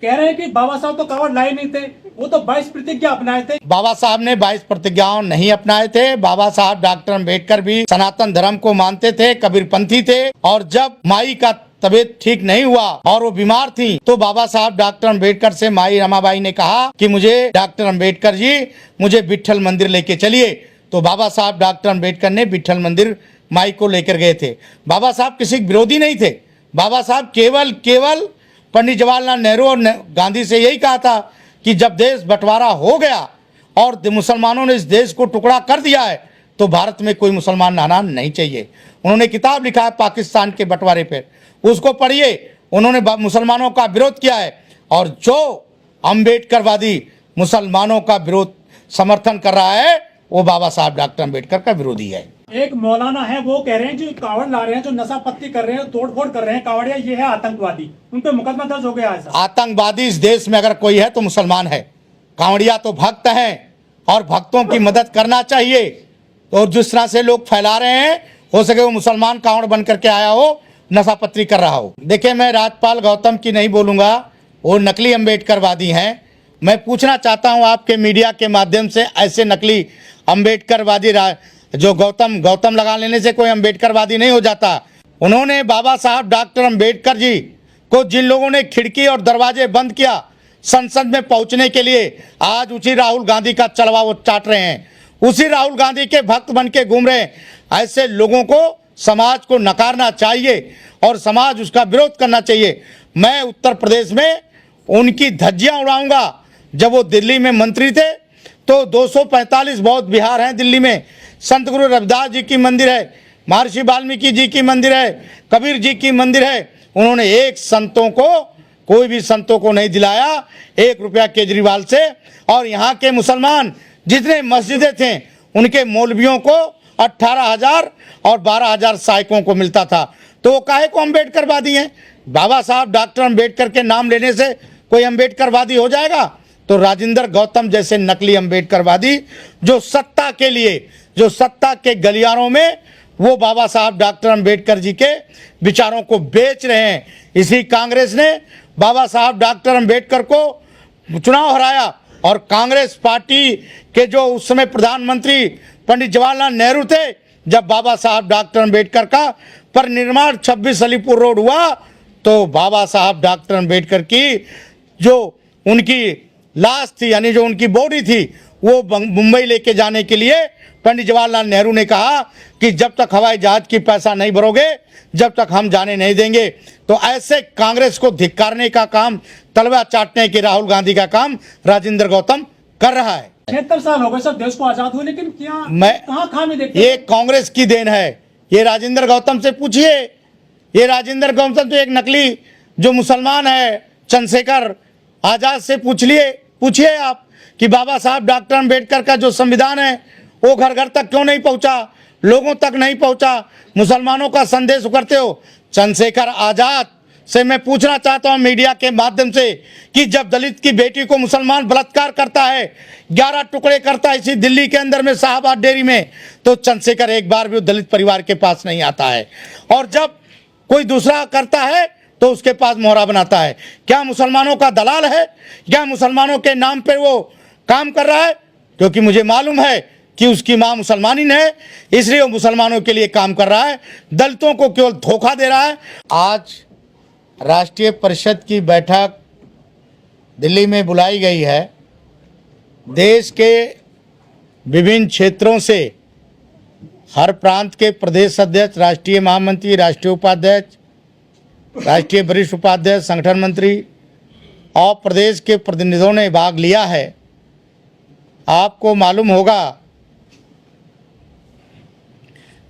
कह रहे हैं कि बाबा साहब तो कावड़ लाए नहीं थे, वो तो 22 प्रतिज्ञा अपनाए थे। बाबा साहब ने 22 प्रतिज्ञाओं नहीं अपनाए थे। बाबा साहब डॉक्टर अंबेडकर भी सनातन धर्म को मानते थे, कबीरपंथी थे। और जब माई का तबीयत ठीक नहीं हुआ और वो बीमार थी, तो बाबा साहब डॉक्टर अंबेडकर से माई रमाबाई ने कहा कि मुझे डॉक्टर अंबेडकर जी, मुझे विट्ठल मंदिर लेके चलिए। तो बाबा साहब डॉक्टर अंबेडकर ने विट्ठल मंदिर माई को लेकर गए थे। बाबा साहब किसी विरोधी नहीं थे। बाबा साहब केवल पंडित जवाहरलाल नेहरू और गांधी से यही कहा था कि जब देश बंटवारा हो गया और मुसलमानों ने इस देश को टुकड़ा कर दिया है, तो भारत में कोई मुसलमान रहना नहीं चाहिए। उन्होंने किताब लिखा है पाकिस्तान के बंटवारे पर, उसको पढ़िए। उन्होंने मुसलमानों का विरोध किया है, और जो अंबेडकरवादी मुसलमानों का विरोध समर्थन कर रहा है वो बाबा साहब डॉक्टर अंबेडकर का विरोधी है। एक मौलाना है, वो कह रहे हैं जो कावड़ ला रहे हैं, जो नशा पत्ती कर रहे हैं, तोड़फोड़ कर रहे हैं कावड़िया, ये है आतंकवादी। उन पे मुकदमा दर्ज हो गया है सर। आतंकवादी इस देश में अगर कोई है तो मुसलमान है। कांवड़िया तो भक्त हैं और भक्तों की मदद करना चाहिए। तो जिस तरह से लोग फैला रहे हैं, हो सके वो मुसलमान कांवड़ बन करके आया हो, नशा पत्री कर रहा हो। देखिए, मैं राजपाल गौतम की नहीं बोलूंगा, वो नकली अंबेडकरवादी हैं। मैं पूछना चाहता हूं आपके मीडिया के माध्यम से, ऐसे नकली अंबेडकरवादी जो गौतम लगा लेने से कोई अंबेडकरवादी नहीं हो जाता। उन्होंने बाबा साहब डॉक्टर अंबेडकर जी को, जिन लोगों ने खिड़की और दरवाजे बंद किया संसद में पहुंचने के लिए, आज उसी राहुल गांधी का चलवा वो चाट रहे हैं, उसी राहुल गांधी के भक्त बन के घूम रहे हैं। ऐसे लोगों को समाज को नकारना चाहिए और समाज उसका विरोध करना चाहिए। मैं उत्तर प्रदेश में उनकी धज्जियां उड़ाऊंगा। जब वो दिल्ली में मंत्री थे तो 245 बौद्ध विहार हैं दिल्ली में। संत गुरु रविदास जी की मंदिर है, महर्षि वाल्मीकि जी की मंदिर है, कबीर जी की मंदिर है। उन्होंने कोई भी संतों को नहीं दिलाया 1 रुपया केजरीवाल से। और यहाँ के मुसलमान जितने मस्जिदें थे, उनके मौलवियों को 18,000 और 12,000 सहायकों को मिलता था। तो वो काहे को अम्बेडकरवादी हैं? बाबा साहब डॉक्टर अम्बेडकर के नाम लेने से कोई अम्बेडकरवादी हो जाएगा? तो राजेंद्र गौतम जैसे नकली अम्बेडकरवादी जो सत्ता के लिए, जो सत्ता के गलियारों में वो बाबा साहब डॉक्टर अम्बेडकर जी के विचारों को बेच रहे हैं। इसी कांग्रेस ने बाबा साहब डॉक्टर अम्बेडकर को चुनाव हराया, और कांग्रेस पार्टी के जो उस समय प्रधानमंत्री पंडित जवाहरलाल नेहरू थे, जब बाबा साहब डॉक्टर अम्बेडकर का परिनिर्वाण 26 अलीपुर रोड हुआ, तो बाबा साहब डॉक्टर अम्बेडकर की जो उनकी लाश थी, यानी जो उनकी बॉडी थी, वो मुंबई लेके जाने के लिए पंडित जवाहरलाल नेहरू ने कहा कि जब तक हवाई जहाज की पैसा नहीं भरोगे, जब तक हम जाने नहीं देंगे। तो ऐसे कांग्रेस को धिक्कारने का काम, तलवा चाटने के राहुल गांधी का काम राजेंद्र गौतम कर रहा है। 76 साल हो गए सर देश को आजाद हुए, लेकिन कहाँ खामी देखते? ये कांग्रेस की देन है। ये राजेंद्र गौतम से पूछिए। ये राजेंद्र गौतम तो एक नकली जो मुसलमान है, चंद्रशेखर आजाद से पूछिए आप कि बाबा साहब डॉक्टर अम्बेडकर का जो संविधान है वो घर घर तक क्यों नहीं पहुंचा, लोगों तक नहीं पहुंचा, मुसलमानों का संदेश करते हो। चंद्रशेखर आजाद से मैं पूछना चाहता हूं मीडिया के माध्यम से कि जब दलित की बेटी को मुसलमान बलात्कार करता है, 11 टुकड़े करता है इसी दिल्ली के अंदर में शाहबाद डेयरी में, तो चंद्रशेखर एक बार भी दलित परिवार के पास नहीं आता है। और जब कोई दूसरा करता है तो उसके पास मोहरा बनाता है। क्या मुसलमानों का दलाल है? क्या मुसलमानों के नाम पर वो काम कर रहा है? क्योंकि मुझे मालूम है कि उसकी मां मुसलमानी है, इसलिए वो मुसलमानों के लिए काम कर रहा है, दलितों को केवल धोखा दे रहा है। आज राष्ट्रीय परिषद की बैठक दिल्ली में बुलाई गई है। देश के विभिन्न क्षेत्रों से हर प्रांत के प्रदेश अध्यक्ष, राष्ट्रीय महामंत्री, राष्ट्रीय उपाध्यक्ष, राष्ट्रीय वरिष्ठ उपाध्यक्ष, संगठन मंत्री और प्रदेश के प्रतिनिधियों ने भाग लिया है। आपको मालूम होगा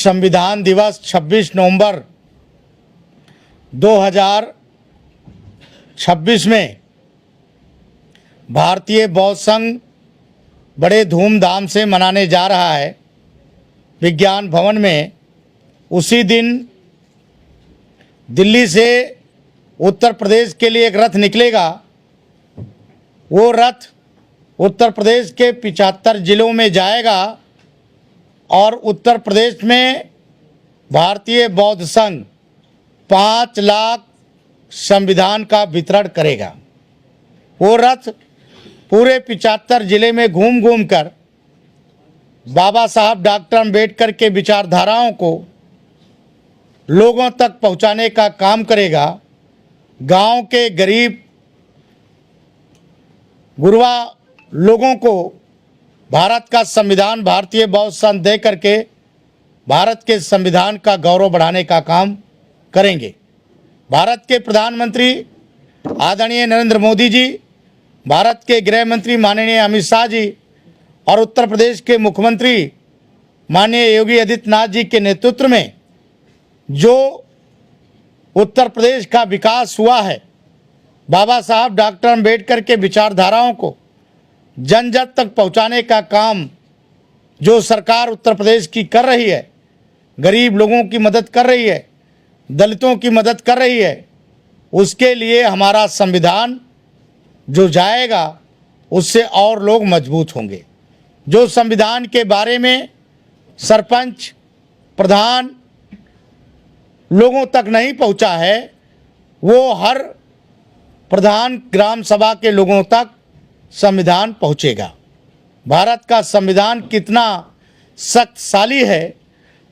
संविधान दिवस 26 नवंबर 2026 में भारतीय बौद्ध संघ बड़े धूमधाम से मनाने जा रहा है विज्ञान भवन में। उसी दिन दिल्ली से उत्तर प्रदेश के लिए एक रथ निकलेगा। वो रथ उत्तर प्रदेश के 75 जिलों में जाएगा और उत्तर प्रदेश में भारतीय बौद्ध संघ 5 लाख संविधान का वितरण करेगा। वो रथ पूरे 75 जिले में घूम घूम कर बाबा साहब डॉक्टर अम्बेडकर के विचारधाराओं को लोगों तक पहुंचाने का काम करेगा। गांव के गरीब गुरबा लोगों को भारत का संविधान भारतीय बौद्ध संघ दे करके भारत के संविधान का गौरव बढ़ाने का काम करेंगे। भारत के प्रधानमंत्री आदरणीय नरेंद्र मोदी जी, भारत के गृह मंत्री माननीय अमित शाह जी और उत्तर प्रदेश के मुख्यमंत्री माननीय योगी आदित्यनाथ जी के नेतृत्व में जो उत्तर प्रदेश का विकास हुआ है, बाबा साहब डॉक्टर अम्बेडकर के विचारधाराओं को जन जन तक पहुंचाने का काम जो सरकार उत्तर प्रदेश की कर रही है, गरीब लोगों की मदद कर रही है, दलितों की मदद कर रही है, उसके लिए हमारा संविधान जो जाएगा उससे और लोग मजबूत होंगे। जो संविधान के बारे में सरपंच प्रधान लोगों तक नहीं पहुंचा है, वो हर प्रधान ग्राम सभा के लोगों तक संविधान पहुंचेगा। भारत का संविधान कितना शक्तिशाली है,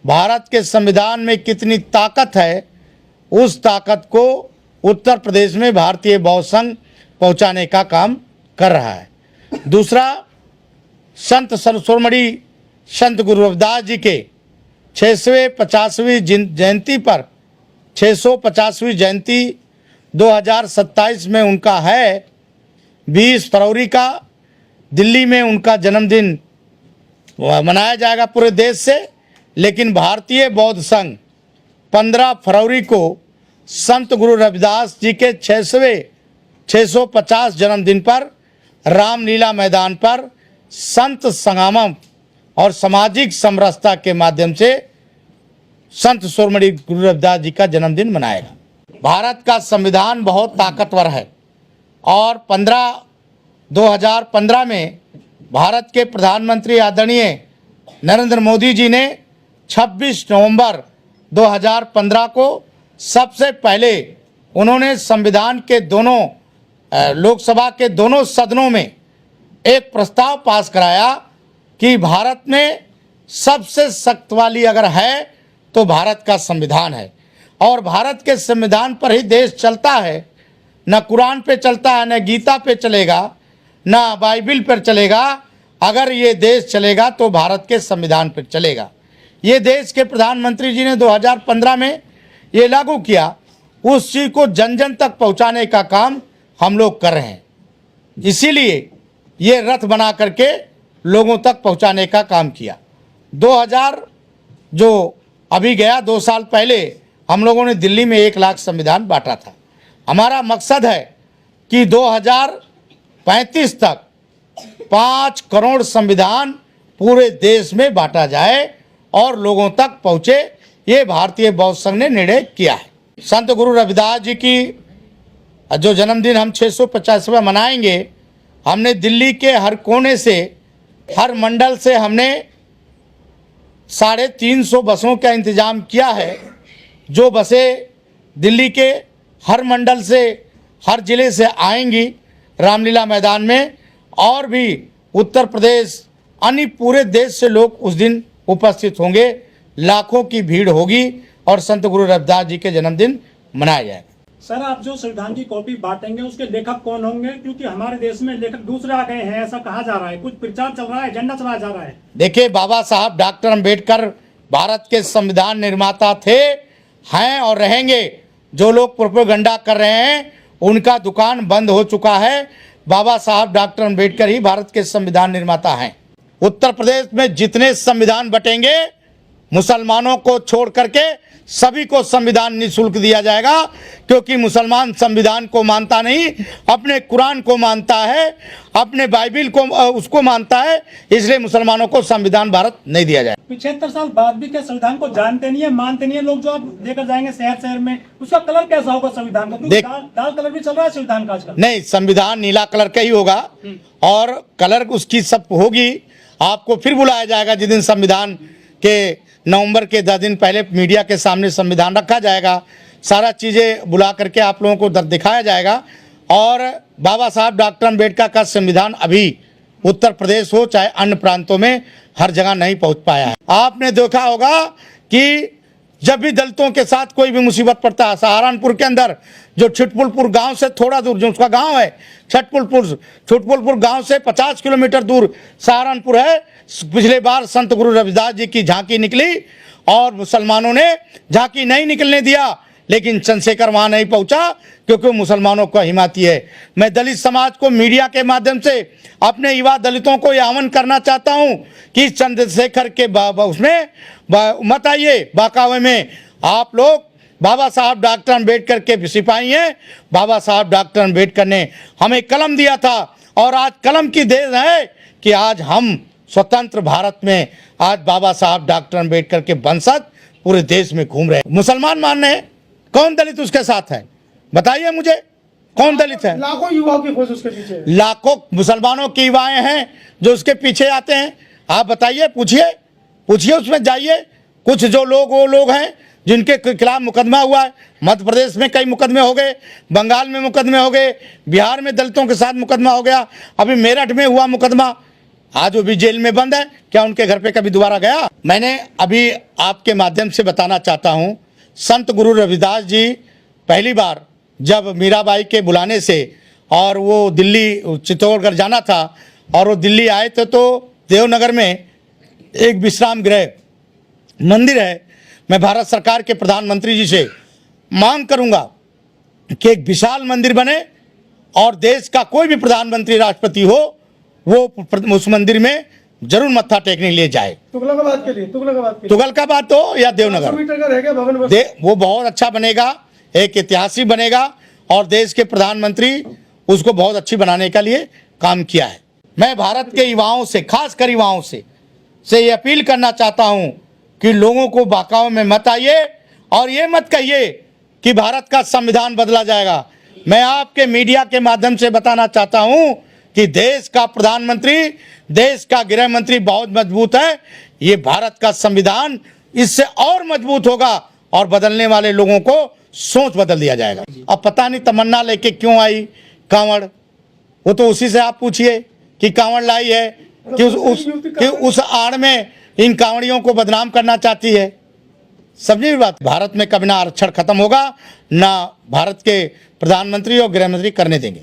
भारत के संविधान में कितनी ताकत है, उस ताकत को उत्तर प्रदेश में भारतीय बौद्ध संघ पहुंचाने का काम कर रहा है। दूसरा, संत सर्वस्वमणि संत गुरु रविदास जी के 650वीं जयंती पर 650वीं जयंती 2027 में उनका है। 20 फरवरी का दिल्ली में उनका जन्मदिन मनाया जाएगा पूरे देश से, लेकिन भारतीय बौद्ध संघ 15 फरवरी को संत गुरु रविदास जी के 650 जन्मदिन पर रामलीला मैदान पर संत संगमम और सामाजिक समरसता के माध्यम से संत शिरोमणि गुरु रविदास जी का जन्मदिन मनाएगा। भारत का संविधान बहुत ताकतवर है और 2015 में भारत के प्रधानमंत्री आदरणीय नरेंद्र मोदी जी ने 26 नवंबर 2015 को सबसे पहले उन्होंने संविधान के दोनों लोकसभा के दोनों सदनों में एक प्रस्ताव पास कराया कि भारत में सबसे सख्त वाली अगर है तो भारत का संविधान है और भारत के संविधान पर ही देश चलता है। न कुरान पे चलता है, न गीता पे चलेगा, न बाइबिल पर चलेगा। अगर ये देश चलेगा तो भारत के संविधान पर चलेगा। ये देश के प्रधानमंत्री जी ने 2015 में ये लागू किया। उस चीज़ को जन जन तक पहुंचाने का काम हम लोग कर रहे हैं। इसीलिए ये रथ बना करके लोगों तक पहुंचाने का काम किया। 2000 जो अभी गया 2 साल पहले हम लोगों ने दिल्ली में 1 लाख संविधान बांटा था। हमारा मकसद है कि 2035 तक 5 करोड़ संविधान पूरे देश में बांटा जाए और लोगों तक पहुँचे। ये भारतीय बौद्ध संघ ने निर्णय किया है। संत गुरु रविदास जी की जो जन्मदिन हम 650वां मनाएंगे, हमने दिल्ली के हर कोने से, हर मंडल से हमने 350 बसों का इंतजाम किया है। जो बसें दिल्ली के हर मंडल से, हर जिले से आएंगी रामलीला मैदान में, और भी उत्तर प्रदेश अन्य पूरे देश से लोग उस दिन उपस्थित होंगे। लाखों की भीड़ होगी और संत गुरु रविदास जी के जन्मदिन मनाया जाएगा। सर, आप जो संविधान की कॉपी बांटेंगे उसके लेखक कौन होंगे? क्योंकि हमारे देश में लेखक दूसरे आ गए हैं, ऐसा कहा जा रहा है। कुछ प्रचार चल रहा है, एजेंडा चलाया जा रहा है। देखिए, बाबा साहब डॉक्टर अम्बेडकर भारत के संविधान निर्माता थे, हैं और रहेंगे। जो लोग प्रोपेगेंडा कर रहे हैं उनका दुकान बंद हो चुका है। बाबा साहब डॉक्टर अम्बेडकर ही भारत के संविधान निर्माता हैं। उत्तर प्रदेश में जितने संविधान बटेंगे मुसलमानों को छोड़ करके सभी को संविधान निःशुल्क दिया जाएगा, क्योंकि मुसलमान संविधान को मानता नहीं, अपने कुरान को मानता है, अपने बाइबिल को उसको मानता है, इसलिए मुसलमानों को संविधान भारत नहीं दिया जाए। 75 साल बाद भी क्या संविधान को जानते नहीं है, मानते नहीं है लोग? जो आप लेकर जाएंगे शहर शहर में, उसका कलर कैसा होगा संविधान का? क्योंकि लाल कलर भी चल रहा है संविधान का आजकल। नहीं, संविधान नीला कलर का ही होगा और कलर उसकी सब होगी। आपको फिर बुलाया जाएगा जिस दिन संविधान के नवंबर के 10 दिन पहले मीडिया के सामने संविधान रखा जाएगा, सारा चीज़ें बुला करके आप लोगों को दिखाया जाएगा। और बाबा साहब डॉक्टर अम्बेडकर का संविधान अभी उत्तर प्रदेश हो चाहे अन्य प्रांतों में हर जगह नहीं पहुंच पाया है। आपने देखा होगा कि जब भी दलितों के साथ कोई भी मुसीबत पड़ता है, सहारनपुर के अंदर जो छुटपुलपुर गांव से थोड़ा दूर जो उसका गांव है छुटपुलपुर गांव से 50 किलोमीटर दूर सहारनपुर है। पिछले बार संत गुरु रविदास जी की झांकी निकली और मुसलमानों ने झांकी नहीं निकलने दिया, लेकिन चंद्रशेखर वहां नहीं पहुंचा क्योंकि वो मुसलमानों का हिमायती है। मैं दलित समाज को मीडिया के माध्यम से अपने युवा दलितों को यह आह्वान करना चाहता हूं कि चंद्रशेखर के उसमें मत आइए। बाकावे में आप लोग बाबा साहब डॉक्टर अम्बेडकर के सिपाही हैं। बाबा साहब डॉक्टर अम्बेडकर ने हमें कलम दिया था और आज कलम की देन है कि आज हम स्वतंत्र भारत में आज बाबा साहब डॉक्टर अम्बेडकर के वंशज पूरे देश में घूम रहे हैं। मुसलमान मान रहे हैं, कौन दलित उसके साथ है? बताइए मुझे, कौन दलित है? लाखों युवाओं की खोज उसके पीछे, लाखों मुसलमानों की युवाएं हैं जो उसके पीछे आते हैं। आप बताइए, पूछिए उसमें जाइए। कुछ जो लोग वो लोग हैं जिनके खिलाफ मुकदमा हुआ है। मध्य प्रदेश में कई मुकदमे हो गए, बंगाल में मुकदमे हो गए, बिहार में दलितों के साथ मुकदमा हो गया, अभी मेरठ में हुआ मुकदमा। आज वो भी जेल में बंद है, क्या उनके घर पे कभी दोबारा गया? मैंने अभी आपके माध्यम से बताना चाहता हूँ, संत गुरु रविदास जी पहली बार जब मीराबाई के बुलाने से और वो दिल्ली चित्तौड़गढ़ जाना था और वो दिल्ली आए थे, तो देवनगर में एक विश्राम गृह मंदिर है। मैं भारत सरकार के प्रधानमंत्री जी से मांग करूंगा कि एक विशाल मंदिर बने और देश का कोई भी प्रधानमंत्री राष्ट्रपति हो वो उस मंदिर में जरूर मत्था टेकने लिए जाए। तुगलकाबाद के लिए तुगलकाबाद हो या देवनगर, मीटर का रह गया भवन वो बहुत अच्छा बनेगा, एक ऐतिहासिक बनेगा और देश के प्रधानमंत्री उसको बहुत अच्छी बनाने के लिए काम किया है। मैं भारत के युवाओं से, खासकर युवाओं से ये अपील करना चाहता हूं कि लोगों को बहकावे में मत आइए और ये मत कहिए कि भारत का संविधान बदला जाएगा। मैं आपके मीडिया के माध्यम से बताना चाहता हूं कि देश का प्रधानमंत्री, देश का गृह मंत्री बहुत मजबूत है। ये भारत का संविधान इससे और मजबूत होगा और बदलने वाले लोगों को सोच बदल दिया जाएगा। अब पता नहीं तमन्ना लेके क्यों आई कांवड़, वो तो उसी से आप पूछिए कि कांवड़ लाई है कि उस आड़ में इन कांवड़ियों को बदनाम करना चाहती है। समझिए बात, भारत में कभी ना आरक्षण खत्म होगा, ना भारत के प्रधानमंत्री और गृह मंत्री करने देंगे।